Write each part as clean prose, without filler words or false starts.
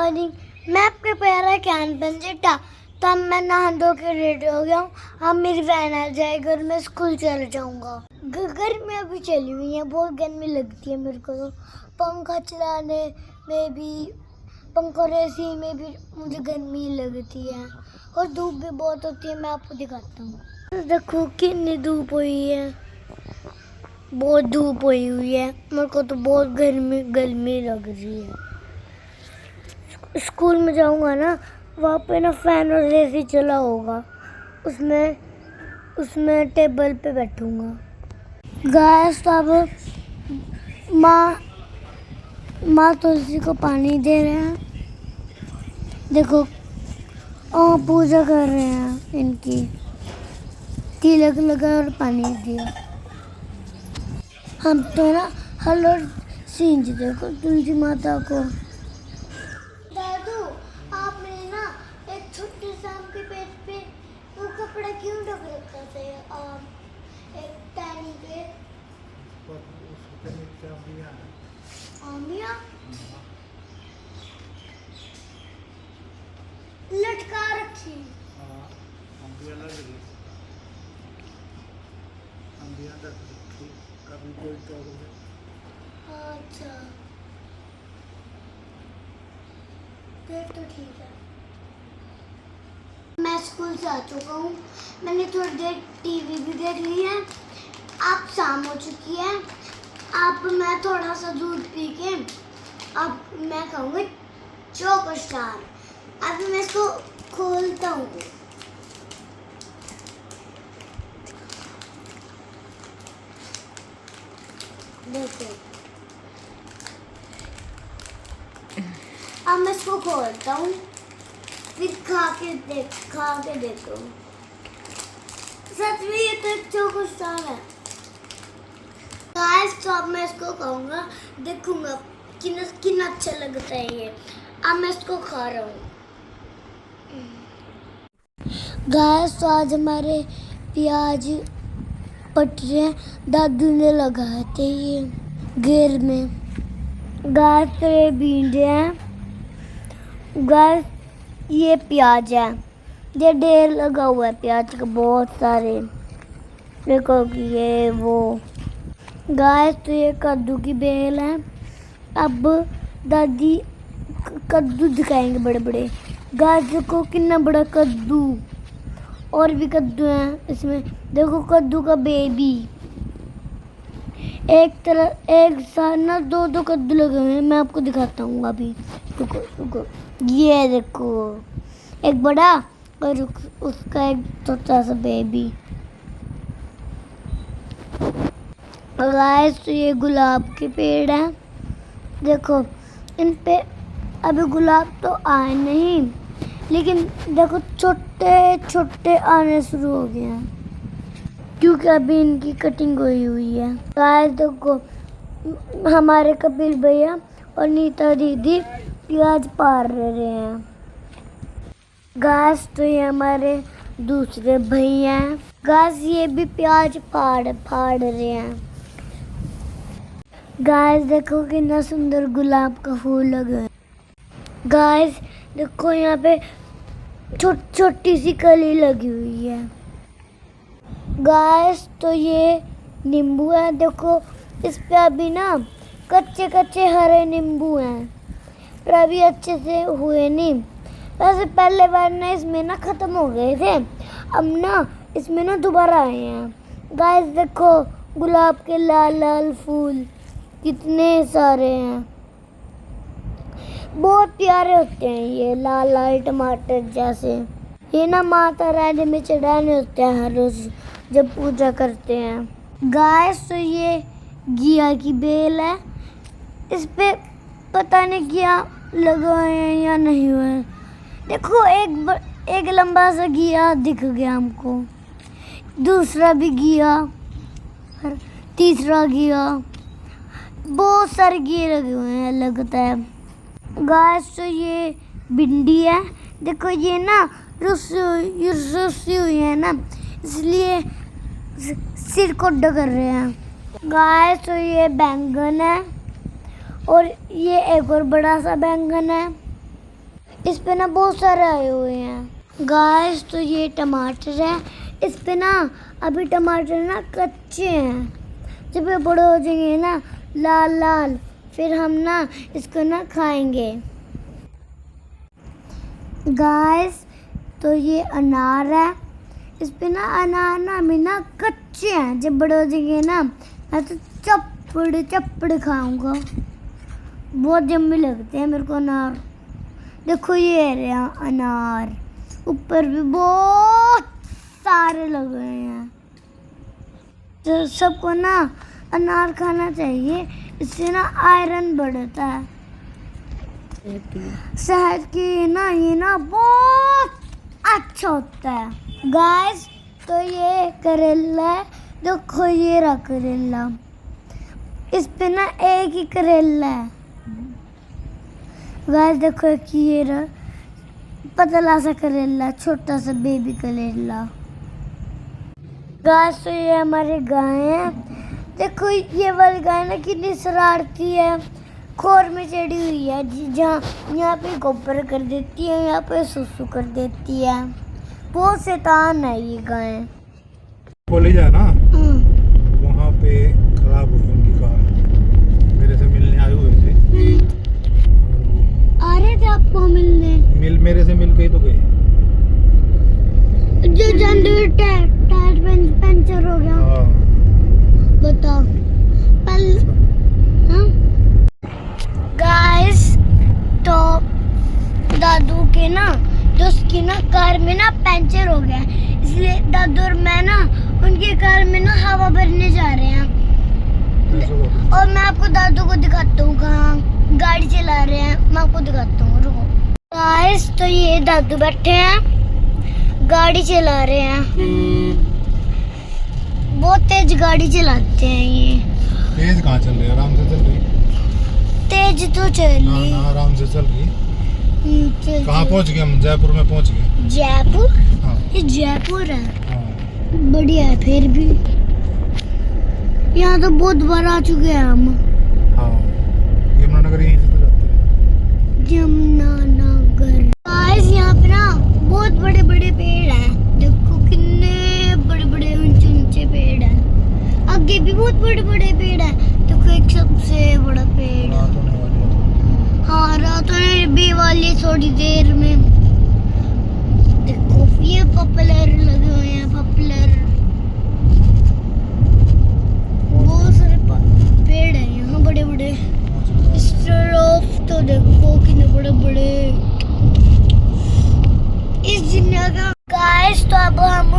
Morning. मैं आपके प्यारा कैन पंजिटा। तब मैं नहा धो के रेडी हो गया हूँ। अब मेरी वैन आ जाएगी और मैं स्कूल चले जाऊँगा। गर्मी अभी चली हुई है, बहुत गर्मी लगती है मेरे को। तो पंखा चलाने में भी, पंखा और एसी में भी मुझे गर्मी लगती है और धूप भी बहुत होती है। मैं आपको दिखाता हूँ। देखो कितनी धूप हुई है, बहुत धूप हुई है। मेरे को तो बहुत गर्मी लग रही है। स्कूल में जाऊंगा ना, वहाँ पे ना फैन और एसी चला होगा, उसमें टेबल पे बैठूंगा। गैस अब माँ तुलसी को पानी दे रहे हैं। देखो पूजा कर रहे हैं इनकी। तिलक लगा और पानी दिया। हम तो ना हलो सींच देखो तुलसी माता को। दादू, आपने ना एक छोटे शाम के पेट पे वो कपड़ा क्यों ढक रखा था? एक टहनी पे आमिया लटका रखी। कभी कोई अच्छा, फिर तो ठीक है। मैं स्कूल से आ चुका हूँ। मैंने थोड़ी देर टीवी भी देख ली है। अब शाम हो चुकी है। अब मैं थोड़ा सा दूध पी के अब मैं खाऊंगी चोको स्टार। अब मैं इसको खोलता हूँ। देखो, अब मैं इसको खोलता हूँ, फिर खा के देखो। सच में ये तो एक चोको स्टार है। गाइस, तो अब मैं इसको खाऊंगा, देखूंगा कितना अच्छा लगता है ये। अब मैं इसको खा रहा हूँ। गाइस, तो आज हमारे प्याज पट रहे हैं। दादू ने लगाए थे ये घेर में। गाइस, तो ये भिंडी है। गाइस, ये प्याज है। ये ढेर लगा हुआ है प्याज का, बहुत सारे। देखो कि ये वो। गाइस, तो ये कद्दू की बेल है। अब दादी कद्दू दिखाएंगे बड़े बड़े। गाइस, देखो कितना बड़ा कद्दू। और भी कद्दू हैं इसमें। देखो कद्दू का बेबी। एक साथ ना दो कद्दू लगे हुए हैं। मैं आपको दिखाता हूँ अभी। रुको। ये देखो, एक बड़ा और उसका एक छोटा सा बेबी। गाइस, तो ये गुलाब के पेड़ हैं। देखो इन पे अभी गुलाब तो आए नहीं, लेकिन देखो छोटे छोटे आने शुरू हो गए हैं, क्योंकि अभी इनकी कटिंग हुई है। गाइस, देखो हमारे कपिल भैया और नीता दीदी प्याज पार रहे हैं। गाइस, तो ये हमारे दूसरे भैया हैं। गाइस, ये भी प्याज फाड़ रहे हैं। गाइस, देखो कितना सुंदर गुलाब का फूल लगा है। गाइस, देखो यहाँ पे छोटी सी कली लगी हुई है। गाइस, तो ये नींबू है। देखो इस पे अभी ना कच्चे हरे नींबू हैं, पर अभी अच्छे से हुए नहीं। वैसे पहले बार ना इसमें ना खत्म हो गए थे, अब ना इसमें ना दोबारा आए हैं। गाइस, देखो गुलाब के लाल लाल फूल कितने सारे हैं। बहुत प्यारे होते हैं ये, लाल लाल टमाटर जैसे। ये ना माता रानी में चढ़ाने होते हैं हर रोज जब पूजा करते हैं। गाइस, तो ये घिया की बेल है। इस पे पता नहीं घिया लगा है या नहीं हुआ है। देखो एक लंबा सा घिया दिख गया हमको। दूसरा भी घिया, तीसरा घिया। बहुत सारे घिए लगे हुए हैं लगता है। गाइस, तो ये भिंडी है। देखो ये ना रुसी हुई है ना, इसलिए सिर को डगर रहे हैं। गाइस, तो ये बैंगन है और ये एक और बड़ा सा बैंगन है। इस पे ना बहुत सारे आए हुए हैं गाइस। तो ये टमाटर है, इस पे ना अभी टमाटर ना कच्चे हैं, जब ये बड़े हो जाएंगे ना लाल लाल, फिर हम ना इसको ना खाएंगे गाइस। तो ये अनार है, इस पे ना अनार ना अभी ना कच्चे हैं, जब बड़े हो जाएंगे ना मैं तो चप्पड़ चप्पड़ खाऊंगा, बहुत यम्मी लगते हैं मेरे को अनार। देखो ये रहा अनार, ऊपर भी बहुत सारे लग रहे हैं। तो सबको ना अनार खाना चाहिए, इससे ना आयरन बढ़ता है सेहत की ना, ये ना बहुत अच्छा होता है गाइस। तो ये करेला है, देखो ये रहा करेला, इस पे ना एक ही करेला है गाइस। देखो कि ये रहा पतला सा करेला, छोटा सा बेबी करेला गाइस। तो ये हमारे गाय हैं, देखो ये वाली गाय ना कितनी शरारती है, खोर में चढ़ी हुई है, जहाँ यहाँ पे गोबर कर देती है, यहाँ पे सुसु कर देती है, बहुत शैतान है ये गाय। कॉलेज है ना, वहाँ पे खराब हुई उनकी कार, मेरे से मिलने आए हुए थे। आ रहे थे आपको मिलने? मेरे से मिल गई तो गई। जो जानते टायर पंचर हो गया। हाँ। बताओ गाइस। तो दादू के ना दोस्त की ना कार में ना पंचर हो गया, इसलिए दादू और मैं ना उनकी कार में ना हवा भरने जा रहे हैं। और मैं आपको दादू को दिखाता हूँ कहाँ गाड़ी चला रहे हैं, मैं आपको दिखाता हूँ, रुको गाइस। तो ये दादू बैठे हैं, गाड़ी चला रहे हैं, बहुत तेज गाड़ी चलाते हैं ये। तेज कहाँ चल रही है, आराम से चल रही। तेज तो चल रही, ना आराम से चल रही। कहाँ पहुँच गए हम? जयपुर में पहुँच गए। जयपुर? हाँ। ये जयपुर है। हाँ। बढ़िया है, फिर भी यहाँ तो बहुत बार आ चुके हैं हम। हाँ, यमुनानगर यहीं से तो जाते हैं। यमुनानगर गाइस, यहाँ पे ना बहुत बड़े बड़े पेड़ हैं, देखो कितने बड़े बड़े ऊंचे ऊंचे पेड़ हैं, आगे भी बहुत बड़े बड़े पेड़ हैं, देखो एक सबसे बड़ा पेड़। रात होने वाली है। हाँ, रात होने भी वाली थोड़ी देर में। देखो ये पॉपुलर लगे हुए हैं, पॉपुलर बहुत सारे पेड़ हैं यहाँ बड़े बड़े। इस तरफ तो देखो कितने बड़े बड़े इस दुनिया का गाइस। तो अब हम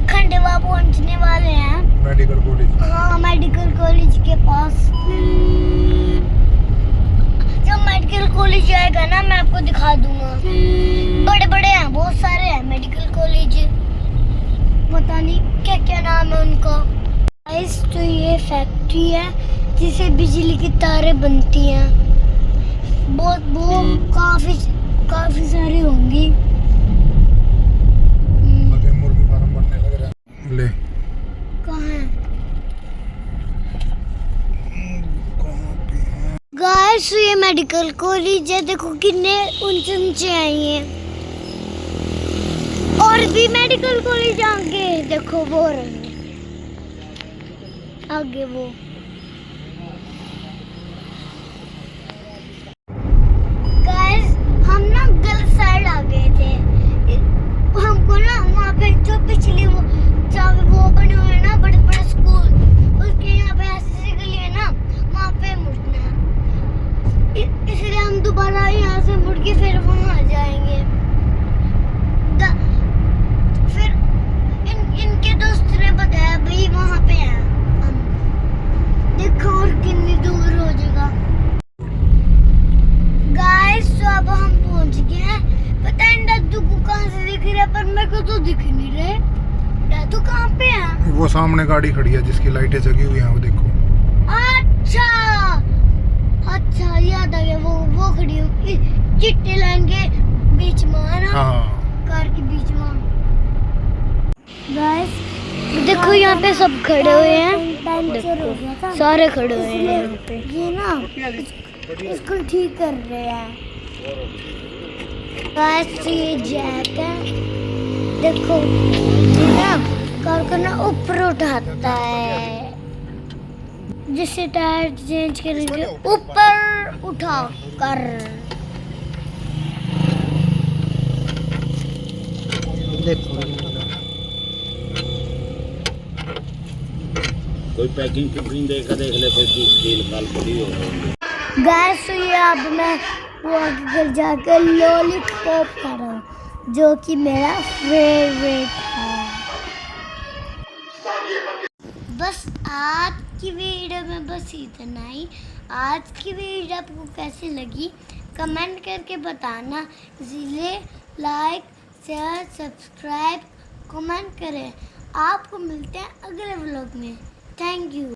खंडवा पहुंचने वाले हैं, मेडिकल कॉलेज। हाँ, मेडिकल कॉलेज के पास। जब मेडिकल कॉलेज आएगा ना मैं आपको दिखा दूंगा, बड़े बड़े हैं, बहुत सारे हैं मेडिकल कॉलेज, पता नहीं क्या क्या नाम है उनका गाइस। तो ये फैक्ट्री है जिसे बिजली की तारें बनती हैं, वो काफी सारी होंगी। आगे मुर्गी फार्म बनने लग रहा है। ले कहाँ है गाइस? ये मेडिकल कॉलेज है, देखो कितने ऊंचे ऊंचे हैं ये, और भी मेडिकल कॉलेज आगे देखो वो रहे आगे वो। गाइस, हम ना गलत साइड आ गए थे, हमको ना वहाँ पे जो पिछली वो बने हुए हैं ना बड़े बड़े स्कूल, उसके यहाँ पे ऐसी गली है ना, वहाँ पे मुड़ना है, इसलिए हम दोबारा यहाँ से मुड़ के फिर वहाँ आ जाएंगे। फिर इनके दोस्त ने बताया भाई वहाँ पे है हम, देखो और कितनी दूर हो जाएगा गाइस। तो अब हम पहुँच गए हैं, पता है दादू को कहाँ से दिख रहा है, पर मेरे को तो दिख नहीं रहे। दादू कहाँ पे है? वो सामने गाड़ी खड़ी है जिसकी लाइटें जगी हुई हैं, वो देखो। अच्छा याद आ गया, वो खड़ी हुई चिट्टे लाइन के बीच में है ना। हाँ। कार के बीच में गाइस। देखो यहाँ पे सब खड़े हुए हैं, देखो सारे खड़े हुए हैं यहाँ पे, ये ना इसको ठीक कर रहे हैं। गाइस ये जैक है, देखो ये ना कार को ना ऊपर उठाता है, जिससे टायर चेंज करेंगे ऊपर उठा कर। देखो कोई पैकिंग कुकिंग देख ले फिर डील काल पड़ी हो। गैस ये अब मैं वो घर जाके लॉलीपॉप खा रहा हूँ, जो कि मेरा फेवरेट है। बस आज की वीडियो में बस इतना ही। आज की वीडियो आपको कैसी लगी कमेंट करके बताना। इसलिए लाइक शेयर सब्सक्राइब कमेंट करें। आपको मिलते हैं अगले व्लॉग में। Thank you.